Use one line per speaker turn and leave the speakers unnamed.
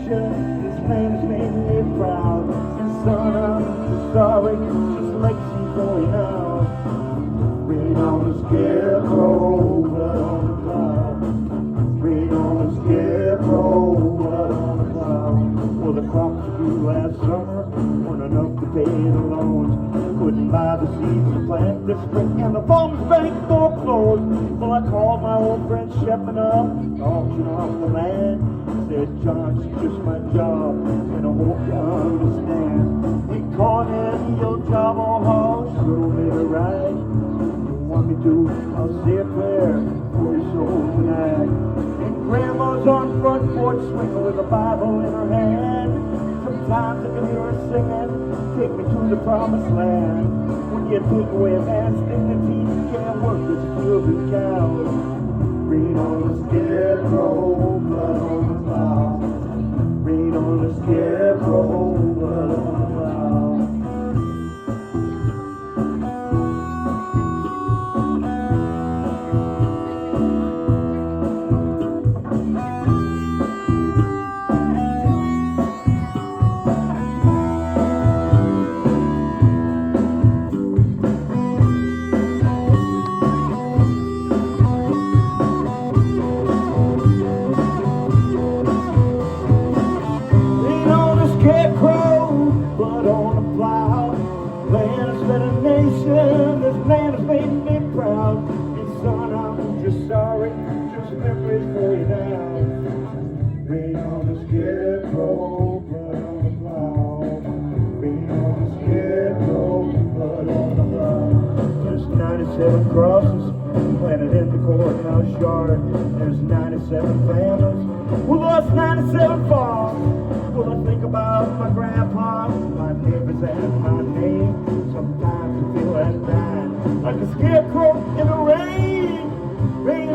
nation. This man has made me proud. And son, I'm sorry, just like she's going out. Rain on the scarecrow, blood on the cloud. Rain on the scarecrow, blood on the cloud. Well, the crops we grew last summer weren't enough to pay the loans. Couldn't buy the seeds to plant this spring, and the farmer's bank foreclosed. Well, I called my old friend Shepard up, auction off the land. Said, John, it's just my job, and I hope you understand. We caught in your job on horse, show me the right. Want me to, I'll say a prayer for your soul tonight. And grandma's on front porch swinging with a Bible in her hand. Sometimes I can hear her singing, take me to the promised land. When you take away a man's dignity, you can't work as a filthy cow. Rain on the scarecrow, blood on the cloud. Rain on the scarecrow, blood on the cloud. Scarecrow, blood on the plow. Land has been a nation, this land has made me proud. And son, I'm just sorry, just memories for you now. Rain on the scarecrow, blood on the plow. Rain on the scarecrow, blood on the plow. There's 97 crosses planted in the courthouse yard. There's 97 families who lost 97 farms. Well, I think about my grandpa, my neighbors and my name. Sometimes I feel like dying, like a scarecrow in the rain. Rain